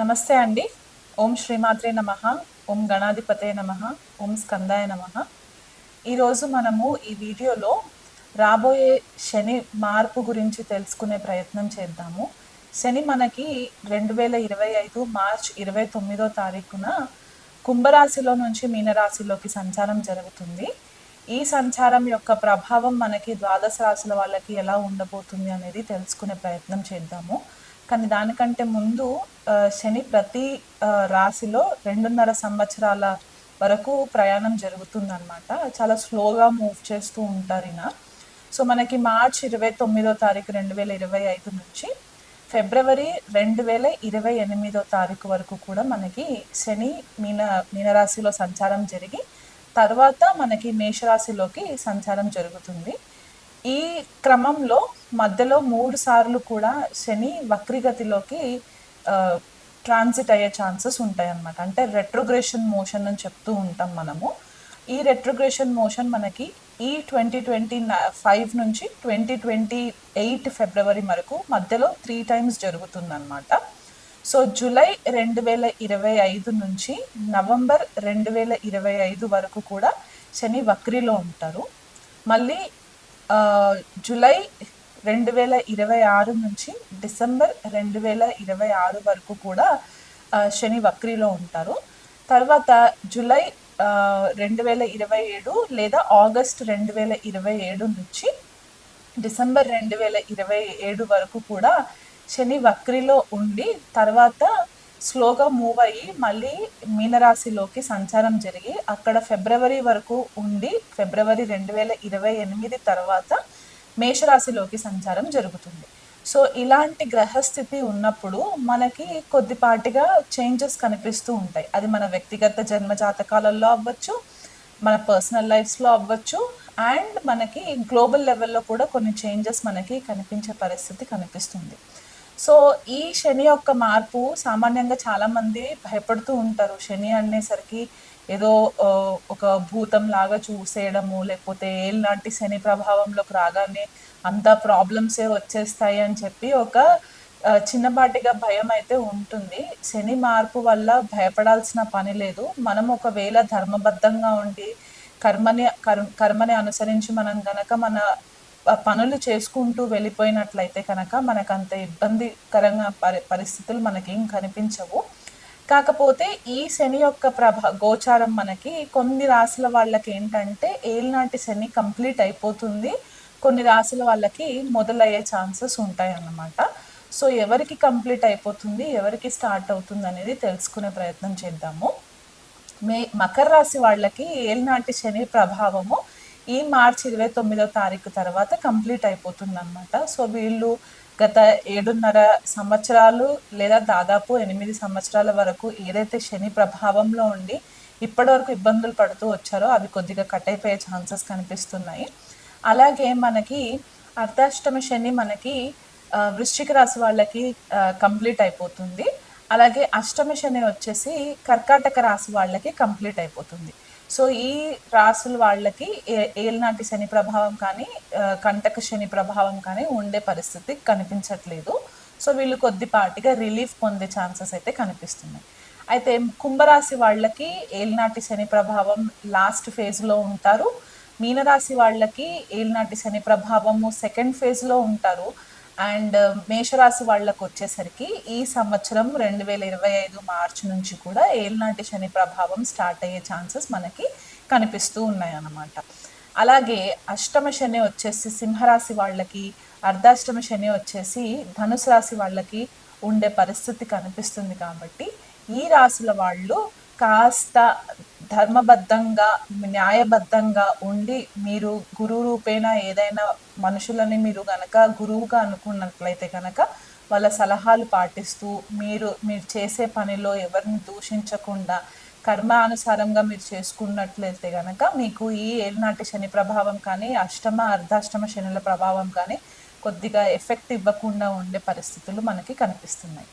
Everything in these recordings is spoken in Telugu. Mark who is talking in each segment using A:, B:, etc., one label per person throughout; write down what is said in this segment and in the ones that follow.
A: నమస్తే అండి. ఓం శ్రీమాత్రే నమః. ఓం గణాధిపతే నమః. ఓం స్కందాయ నమః. ఈరోజు మనము ఈ వీడియోలో రాబోయే శని మార్పు గురించి తెలుసుకునే ప్రయత్నం చేద్దాము. శని మనకి 2025 మార్చ్ 29వ తారీఖున కుంభరాశిలో నుంచి మీనరాశిలోకి సంచారం జరుగుతుంది. ఈ సంచారం యొక్క ప్రభావం మనకి ద్వాదశ రాశుల వాళ్ళకి ఎలా ఉండబోతుంది అనేది తెలుసుకునే ప్రయత్నం చేద్దాము. కానీ దానికంటే ముందు శని ప్రతి రాశిలో 2.5 సంవత్సరాల వరకు ప్రయాణం జరుగుతుందన్నమాట. చాలా స్లోగా మూవ్ చేస్తూ ఉంటారు ఈయన. సో మనకి మార్చ్ 29వ తారీఖు 2025 నుంచి ఫిబ్రవరి 2028వ తారీఖు వరకు కూడా మనకి శని మీనరాశిలో సంచారం జరిగి తర్వాత మనకి మేషరాశిలోకి సంచారం జరుగుతుంది. ఈ క్రమంలో మధ్యలో 3 సార్లు కూడా శని వక్రిగతిలోకి ట్రాన్సిట్ అయ్యే ఛాన్సెస్ ఉంటాయి అన్నమాట. అంటే రెట్రోగ్రెషన్ మోషన్ అని చెప్తూ ఉంటాం మనము. ఈ రెట్రోగ్రెషన్ మోషన్ మనకి ఈ 2025 నుంచి 2028 ఫిబ్రవరి వరకు మధ్యలో 3 టైమ్స్ జరుగుతుందన్నమాట. సో జూలై 2025 నుంచి నవంబర్ 2025 వరకు కూడా శని వక్రిలో ఉంటారు. మళ్ళీ జూలై 2026 నుంచి డిసెంబర్ 2026 వరకు కూడా శని వక్రిలో ఉంటారు. తర్వాత జూలై 2027 లేదా ఆగస్ట్ 2027 నుంచి డిసెంబర్ 2027 వరకు కూడా శని వక్రిలో ఉండి తర్వాత స్లోగా మూవ్ అయ్యి మళ్ళీ మీనరాశిలోకి సంచారం జరిగి అక్కడ ఫిబ్రవరి వరకు ఉండి ఫిబ్రవరి 2028 తర్వాత మేషరాశిలోకి సంచారం జరుగుతుంది. సో ఇలాంటి గ్రహస్థితి ఉన్నప్పుడు మనకి కొద్దిపాటిగా చేంజెస్ కనిపిస్తూ ఉంటాయి. అది మన వ్యక్తిగత జన్మ జాతకాలలో అవ్వచ్చు, మన పర్సనల్ లైఫ్స్లో అవ్వచ్చు, అండ్ మనకి గ్లోబల్ లెవెల్లో కూడా కొన్ని చేంజెస్ మనకి కనిపించే పరిస్థితి కనిపిస్తుంది. సో ఈ శని యొక్క మార్పు సామాన్యంగా చాలామంది భయపడుతూ ఉంటారు. శని అనేసరికి ఏదో ఒక భూతం లాగా చూసేయడము, లేకపోతే ఏళ్ళనాటి శని ప్రభావంలోకి రాగానే అంతా ప్రాబ్లమ్సే వచ్చేస్తాయి అని చెప్పి ఒక చిన్నపాటిగా భయం అయితే ఉంటుంది. శని మార్పు వల్ల భయపడాల్సిన పని లేదు. మనం ఒకవేళ ధర్మబద్ధంగా ఉండి కర్మని అనుసరించి మనం గనక మన పనులు చేసుకుంటూ వెళ్ళిపోయినట్లయితే కనుక మనకు అంత ఇబ్బందికరంగా పరిస్థితులు మనకేం కనిపించవు. కాకపోతే ఈ శని యొక్క గోచారం మనకి కొన్ని రాశుల వాళ్ళకి ఏంటంటే ఏళ్ళనాటి శని కంప్లీట్ అయిపోతుంది, కొన్ని రాశుల వాళ్ళకి మొదలయ్యే ఛాన్సెస్ ఉంటాయి అన్నమాట. సో ఎవరికి కంప్లీట్ అయిపోతుంది, ఎవరికి స్టార్ట్ అవుతుంది అనేది తెలుసుకునే ప్రయత్నం చేద్దాము. మకర రాశి వాళ్ళకి ఏళ్ళనాటి శని ప్రభావము ఈ మార్చ్ 29వ తారీఖు తర్వాత కంప్లీట్ అయిపోతుంది అనమాట. సో వీళ్ళు గత 7.5 సంవత్సరాలు లేదా దాదాపు 8 సంవత్సరాల వరకు ఏదైతే శని ప్రభావంలో ఉండి ఇప్పటి వరకు ఇబ్బందులు పడుతూ వచ్చారో అవి కొద్దిగా కట్ అయిపోయే ఛాన్సెస్ కనిపిస్తున్నాయి. అలాగే మనకి అర్ధాష్టమ శని మనకి వృశ్చిక రాశి వాళ్ళకి కంప్లీట్ అయిపోతుంది. అలాగే అష్టమ శని వచ్చేసి కర్కాటక రాశి వాళ్ళకి కంప్లీట్ అయిపోతుంది. సో ఈ రాశుల వాళ్ళకి ఏళ్ళనాటి శని ప్రభావం కానీ కంటక శని ప్రభావం కానీ ఉండే పరిస్థితి కనిపించట్లేదు. సో వీళ్ళు కొద్దిపాటిగా రిలీఫ్ పొందే ఛాన్సెస్ అయితే కనిపిస్తున్నాయి. అయితే కుంభరాశి వాళ్ళకి ఏళ్ళనాటి శని ప్రభావం లాస్ట్ ఫేజ్లో ఉంటారు. మీనరాశి వాళ్ళకి ఏళ్ళనాటి శని ప్రభావము సెకండ్ ఫేజ్లో ఉంటారు. అండ్ మేషరాశి వాళ్ళకు వచ్చేసరికి ఈ సంవత్సరం 2025 మార్చి నుంచి కూడా ఏళ్ళనాటి శని ప్రభావం స్టార్ట్ అయ్యే ఛాన్సెస్ మనకి కనిపిస్తూ ఉన్నాయి అన్నమాట. అలాగే అష్టమ శని వచ్చేసి సింహరాశి వాళ్ళకి, అర్ధాష్టమ శని వచ్చేసి ధనుసు రాశి వాళ్ళకి ఉండే పరిస్థితి కనిపిస్తుంది. కాబట్టి ఈ రాశుల వాళ్ళు కాస్త ధర్మబద్ధంగా న్యాయబద్ధంగా ఉండి మీరు గురువు రూపేణ ఏదైనా మనుషులని మీరు గనక గురువుగా అనుకున్నట్లయితే కనుక వాళ్ళ సలహాలు పాటిస్తూ మీరు చేసే పనిలో ఎవరిని దూషించకుండా కర్మానుసారంగా మీరు చేసుకున్నట్లయితే కనుక మీకు ఈ ఏళ్ళనాటి శని ప్రభావం కానీ అష్టమ అర్ధాష్టమ శనుల ప్రభావం కానీ కొద్దిగా ఎఫెక్ట్ ఇవ్వకుండా ఉండే పరిస్థితులు మనకి కనిపిస్తున్నాయి.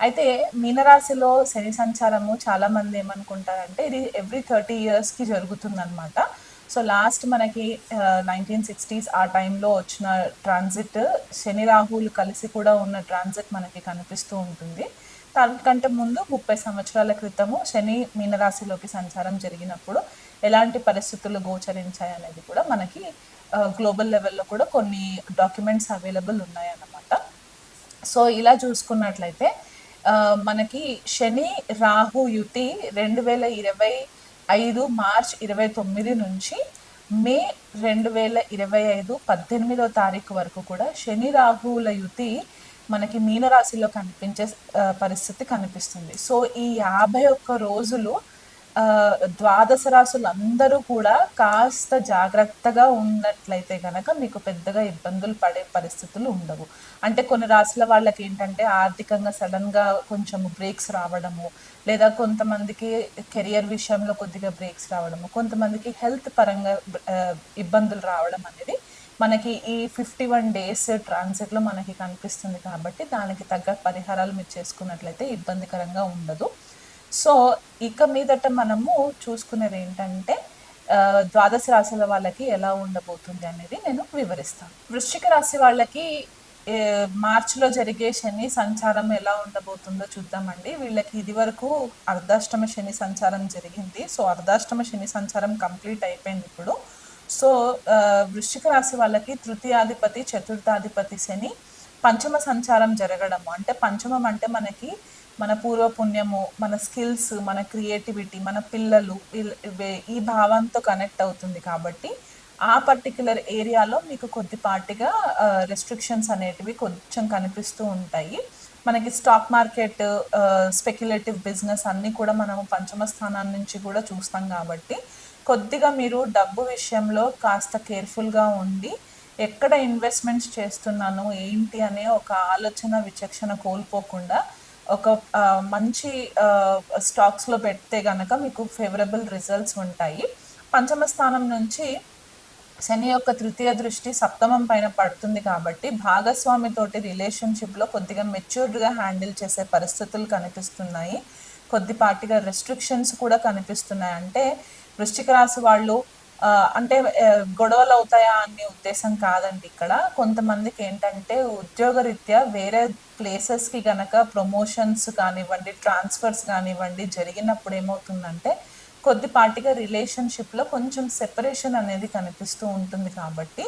A: అయితే మీనరాశిలో శని సంచారము చాలామంది ఏమనుకుంటారంటే ఇది ఎవ్రీ 30 yearsకి జరుగుతుందన్నమాట. సో లాస్ట్ మనకి 1960s ఆ టైంలో వచ్చిన ట్రాన్సిట్ శని రాహులు కలిసి కూడా ఉన్న ట్రాన్సిట్ మనకి కనిపిస్తూ ఉంటుంది. దానికంటే ముందు 30 సంవత్సరాల క్రితము శని మీనరాశిలోకి సంచారం జరిగినప్పుడు ఎలాంటి పరిస్థితులు గోచరించాయి అనేది కూడా మనకి గ్లోబల్ లెవెల్లో కూడా కొన్ని డాక్యుమెంట్స్ అవైలబుల్ ఉన్నాయన్నమాట. సో ఇలా చూసుకున్నట్లయితే మనకి శని రాహు యుతి 2025 మార్చ్ 29 నుంచి మే 2025 18వ తారీఖు వరకు కూడా శని రాహువుల యుతి మనకి మీనరాశిలో కనిపించే పరిస్థితి కనిపిస్తుంది. సో ఈ 51 రోజులు ద్వాదశ రాశులు అందరూ కూడా కాస్త జాగ్రత్తగా ఉన్నట్లయితే గనక మీకు పెద్దగా ఇబ్బందులు పడే పరిస్థితులు ఉండవు. అంటే కొన్ని రాశుల వాళ్ళకి ఏంటంటే ఆర్థికంగా సడన్గా కొంచెం బ్రేక్స్ రావడము, లేదా కొంతమందికి కెరియర్ విషయంలో కొద్దిగా బ్రేక్స్ రావడము, కొంతమందికి హెల్త్ పరంగా ఇబ్బందులు రావడం అనేది మనకి ఈ 51 డేస్ ట్రాన్సిట్లో మనకి కనిపిస్తుంది. కాబట్టి దానికి తగ్గ పరిహారాలు మీరు చేసుకున్నట్లయితే ఇబ్బందికరంగా ఉండదు. సో ఇక మీదట మనము చూసుకునేది ఏంటంటే ద్వాదశ రాశుల వాళ్ళకి ఎలా ఉండబోతుంది అనేది నేను వివరిస్తాను. వృశ్చిక రాశి వాళ్ళకి మార్చిలో జరిగే శని సంచారం ఎలా ఉండబోతుందో చూద్దామండి. వీళ్ళకి ఇది వరకు అర్ధాష్టమ శని సంచారం జరిగింది. సో అర్ధాష్టమ శని సంచారం కంప్లీట్ అయిపోయింది ఇప్పుడు. సో వృశ్చిక రాశి వాళ్ళకి తృతీయాధిపతి చతుర్థాధిపతి శని పంచమ సంచారం జరగడము, అంటే పంచమం అంటే మనకి మన పూర్వపుణ్యము, మన స్కిల్స్, మన క్రియేటివిటీ, మన పిల్లలు ఈ భావంతో కనెక్ట్ అవుతుంది. కాబట్టి ఆ పర్టిక్యులర్ ఏరియాలో మీకు కొద్దిపాటిగా రెస్ట్రిక్షన్స్ అనేటివి కొంచెం కనిపిస్తూ ఉంటాయి. మనకి స్టాక్ మార్కెట్, స్పెక్యులేటివ్ బిజినెస్ అన్నీ కూడా మనము పంచమ స్థానాన్ని నుంచి కూడా చూస్తాం. కాబట్టి కొద్దిగా మీరు డబ్బు విషయంలో కాస్త కేర్ఫుల్గా ఉండి ఎక్కడ ఇన్వెస్ట్మెంట్స్ చేస్తున్నాను ఏంటి అనే ఒక ఆలోచన విచక్షణ కోల్పోకుండా ఒక మంచి స్టాక్స్లో పెడితే కనుక మీకు ఫేవరబుల్ రిజల్ట్స్ ఉంటాయి. పంచమ స్థానం నుంచి శని యొక్క తృతీయ దృష్టి సప్తమం పైన పడుతుంది. కాబట్టి భాగస్వామితోటి రిలేషన్షిప్లో కొద్దిగా మెచ్యూర్డ్గా హ్యాండిల్ చేసే పరిస్థితులు కనిపిస్తున్నాయి. కొద్దిపాటిగా రెస్ట్రిక్షన్స్ కూడా కనిపిస్తున్నాయి. అంటే వృశ్చిక రాశి వాళ్ళు అంటే గొడవలు అవుతాయా అనే ఉద్దేశం కాదండి. ఇక్కడ కొంతమందికి ఏంటంటే ఉద్యోగరీత్యా వేరే ప్లేసెస్కి గనక ప్రమోషన్స్ కానివ్వండి, ట్రాన్స్ఫర్స్ కానివ్వండి జరిగినప్పుడు ఏమవుతుందంటే కొద్దిపాటిగా రిలేషన్షిప్లో కొంచెం సెపరేషన్ అనేది కనిపిస్తూ ఉంటుంది. కాబట్టి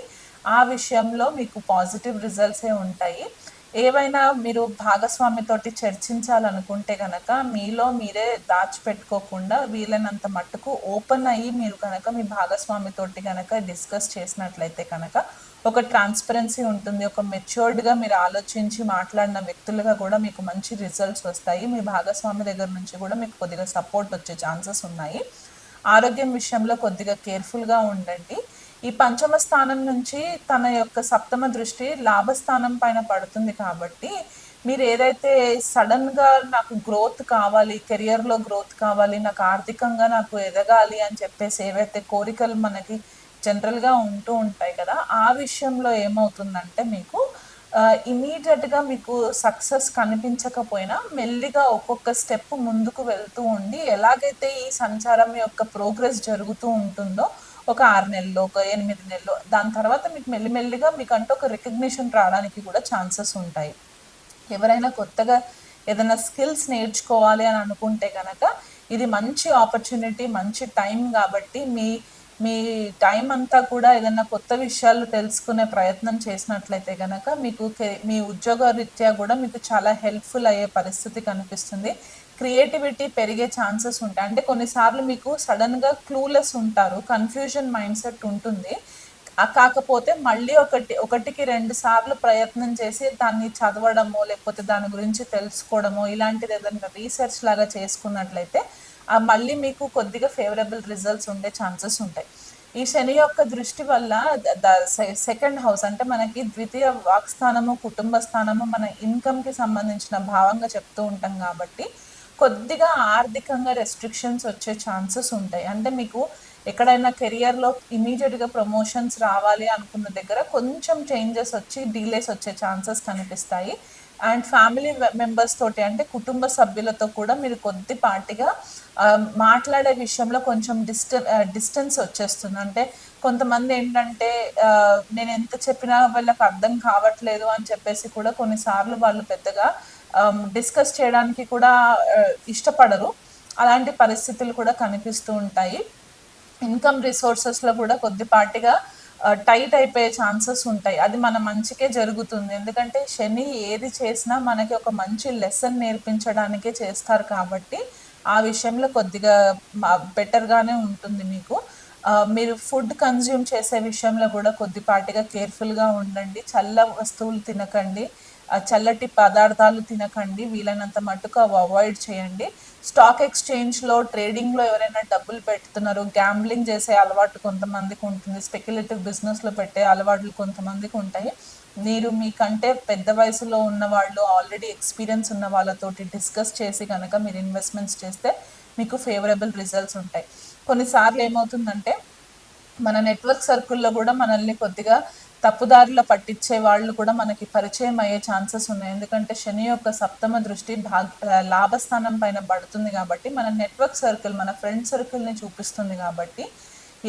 A: ఆ విషయంలో మీకు పాజిటివ్ రిజల్ట్సే ఉంటాయి. ఏవైనా మీరు భాగస్వామితోటి చర్చించాలనుకుంటే కనుక మీలో మీరే దాచిపెట్టుకోకుండా వీలైనంత మట్టుకు ఓపెన్ అయ్యి మీరు కనుక మీ భాగస్వామితోటి కనుక డిస్కస్ చేసినట్లయితే కనుక ఒక ట్రాన్స్పరెన్సీ ఉంటుంది. ఒక మెచ్యూర్డ్గా మీరు ఆలోచించి మాట్లాడిన వ్యక్తులుగా కూడా మీకు మంచి రిజల్ట్స్ వస్తాయి. మీ భాగస్వామి దగ్గర నుంచి కూడా మీకు కొద్దిగా సపోర్ట్ వచ్చే ఛాన్సెస్ ఉన్నాయి. ఆరోగ్యం విషయంలో కొద్దిగా కేర్ఫుల్గా ఉండండి. ఈ పంచమ స్థానం నుంచి తన యొక్క సప్తమ దృష్టి లాభస్థానం పైన పడుతుంది. కాబట్టి మీరు ఏదైతే సడన్గా నాకు గ్రోత్ కావాలి, కెరియర్లో గ్రోత్ కావాలి, నాకు ఆర్థికంగా నాకు ఎదగాలి అని చెప్పేసి ఏవైతే కోరికలు మనకి జనరల్గా ఉంటూ ఉంటాయి కదా, ఆ విషయంలో ఏమవుతుందంటే మీకు ఇమీడియట్గా మీకు సక్సెస్ కనిపించకపోయినా మెల్లిగా ఒక్కొక్క స్టెప్ ముందుకు వెళ్తూ ఉండి ఎలాగైతే ఈ సంచారం యొక్క ప్రోగ్రెస్ జరుగుతూ ఉంటుందో ఒక 6 నెలలు, ఒక 8 నెలలు, దాని తర్వాత మీకు మెల్లిమెల్లిగా మీకంటూ ఒక రికగ్నిషన్ రావడానికి కూడా ఛాన్సెస్ ఉంటాయి. ఎవరైనా కొత్తగా ఏదైనా స్కిల్స్ నేర్చుకోవాలి అని అనుకుంటే కనుక ఇది మంచి ఆపర్చునిటీ, మంచి టైం. కాబట్టి మీ మీ టైం అంతా కూడా ఏదైనా కొత్త విషయాలు తెలుసుకునే ప్రయత్నం చేసినట్లయితే కనుక మీకు మీ ఉద్యోగ రీత్యా కూడా మీకు చాలా హెల్ప్ఫుల్ అయ్యే పరిస్థితి కనిపిస్తుంది. క్రియేటివిటీ పెరిగే ఛాన్సెస్ ఉంటాయి. అంటే కొన్నిసార్లు మీకు సడన్గా క్లూలెస్ ఉంటారు, కన్ఫ్యూజన్ మైండ్ సెట్ ఉంటుంది. కాకపోతే మళ్ళీ ఒకటికి 2 సార్లు ప్రయత్నం చేసి దాన్ని చదవడమో లేకపోతే దాని గురించి తెలుసుకోవడమో ఇలాంటిది ఏదైనా రీసెర్చ్ లాగా చేసుకున్నట్లయితే మళ్ళీ మీకు కొద్దిగా ఫేవరబుల్ రిజల్ట్స్ ఉండే ఛాన్సెస్ ఉంటాయి. ఈ శని యొక్క దృష్టి వల్ల సెకండ్ హౌస్ అంటే మనకి ద్వితీయ వాక్స్థానము, కుటుంబ స్థానము మన ఇన్కమ్కి సంబంధించిన భావంగా చెప్తూ ఉంటాం. కాబట్టి కొద్దిగా ఆర్థికంగా రెస్ట్రిక్షన్స్ వచ్చే ఛాన్సెస్ ఉంటాయి. అంటే మీకు ఎక్కడైనా కెరియర్లో ఇమీడియట్గా ప్రమోషన్స్ రావాలి అనుకున్న దగ్గర కొంచెం చేంజెస్ వచ్చి డీలేస్ వచ్చే ఛాన్సెస్ కనిపిస్తాయి. అండ్ ఫ్యామిలీ మెంబర్స్ తోటి అంటే కుటుంబ సభ్యులతో కూడా మీరు కొద్దిపాటిగా మాట్లాడే విషయంలో కొంచెం డిస్టెన్స్ వచ్చేస్తుంది. అంటే కొంతమంది ఏంటంటే నేను ఎంత చెప్పినా వాళ్ళకి అర్థం కావట్లేదు అని చెప్పేసి కూడా కొన్నిసార్లు వాళ్ళు పెద్దగా డిస్కస్ చేయడానికి కూడా ఇష్టపడరు. అలాంటి పరిస్థితులు కూడా కనిపిస్తూ ఉంటాయి. ఇన్కమ్ రిసోర్సెస్లో కూడా కొద్దిపాటిగా టైట్ అయిపోయే ఛాన్సెస్ ఉంటాయి. అది మన మంచికే జరుగుతుంది. ఎందుకంటే శని ఏది చేసినా మనకి ఒక మంచి లెసన్ నేర్పించడానికే చేస్తారు కాబట్టి ఆ విషయంలో కొద్దిగా బెటర్గానే ఉంటుంది మీకు. మీరు ఫుడ్ కన్జ్యూమ్ చేసే విషయంలో కూడా కొద్దిపాటిగా కేర్ఫుల్గా ఉండండి. చల్ల వస్తువులు తినకండి, చల్లటి పదార్థాలు తినకండి. వీలైనంత మట్టుకు అవి అవాయిడ్ చేయండి. స్టాక్ ఎక్స్చేంజ్లో ట్రేడింగ్లో ఎవరైనా డబ్బులు పెడుతున్నారు, గ్యాంబ్లింగ్ చేసే అలవాటు కొంతమందికి ఉంటుంది, స్పెక్యులేటివ్ బిజినెస్లో పెట్టే అలవాట్లు కొంతమందికి ఉంటాయి. మీరు మీకంటే పెద్ద వయసులో ఉన్న వాళ్ళు, ఆల్రెడీ ఎక్స్పీరియన్స్ ఉన్న వాళ్ళతోటి డిస్కస్ చేసి కనుక మీరు ఇన్వెస్ట్మెంట్స్ చేస్తే మీకు ఫేవరబుల్ రిజల్ట్స్ ఉంటాయి. కొన్నిసార్లు ఏమవుతుందంటే మన నెట్వర్క్ సర్కిల్లో కూడా మనల్ని కొద్దిగా తప్పుదారిలో పట్టించే వాళ్ళు కూడా మనకి పరిచయం అయ్యే ఛాన్సెస్ ఉన్నాయి. ఎందుకంటే శని యొక్క సప్తమ దృష్టి లాభస్థానం పైన పడుతుంది కాబట్టి మన నెట్వర్క్ సర్కిల్, మన ఫ్రెండ్ సర్కిల్ని చూపిస్తుంది కాబట్టి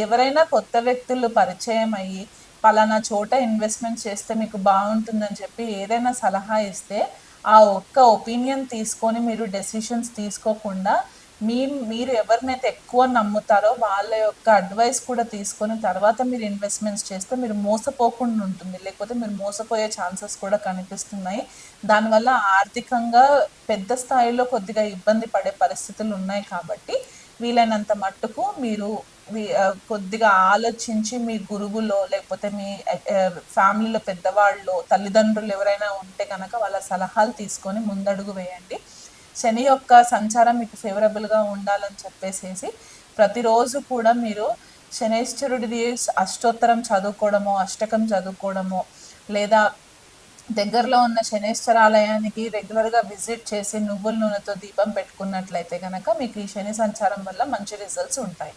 A: ఎవరైనా కొత్త వ్యక్తులు పరిచయం అయ్యి పలానా చోట ఇన్వెస్ట్మెంట్ చేస్తే మీకు బాగుంటుందని చెప్పి ఏదైనా సలహా ఇస్తే ఆ ఒక్క ఒపీనియన్ తీసుకొని మీరు డెసిషన్స్ తీసుకోకుండా మీరు ఎవరినైతే ఎక్కువ నమ్ముతారో వాళ్ళ యొక్క అడ్వైస్ కూడా తీసుకొని తర్వాత మీరు ఇన్వెస్ట్మెంట్స్ చేస్తే మీరు మోసపోకుండా ఉంటుంది. లేకపోతే మీరు మోసపోయే ఛాన్సెస్ కూడా కనిపిస్తున్నాయి. దానివల్ల ఆర్థికంగా పెద్ద స్థాయిలో కొద్దిగా ఇబ్బంది పడే పరిస్థితులు ఉన్నాయి కాబట్టి వీలైనంత మట్టుకు మీరు కొద్దిగా ఆలోచించి మీ గురువులో లేకపోతే మీ ఫ్యామిలీలో పెద్దవాళ్ళు, తల్లిదండ్రులు ఎవరైనా ఉంటే కనుక వాళ్ళ సలహాలు తీసుకొని ముందడుగు వేయండి. శని యొక్క సంచారం మీకు ఫేవరబుల్గా ఉండాలని చెప్పేసేసి ప్రతిరోజు కూడా మీరు శనైశ్వరుడిది అష్టోత్తరం చదువుకోవడము, అష్టకం చదువుకోవడము, లేదా దగ్గరలో ఉన్న శనైశ్వరాలయానికి రెగ్యులర్గా విజిట్ చేసి నువ్వుల నూనెతో దీపం పెట్టుకున్నట్లయితే కనుక మీకు ఈ శని సంచారం వల్ల మంచి రిజల్ట్స్ ఉంటాయి.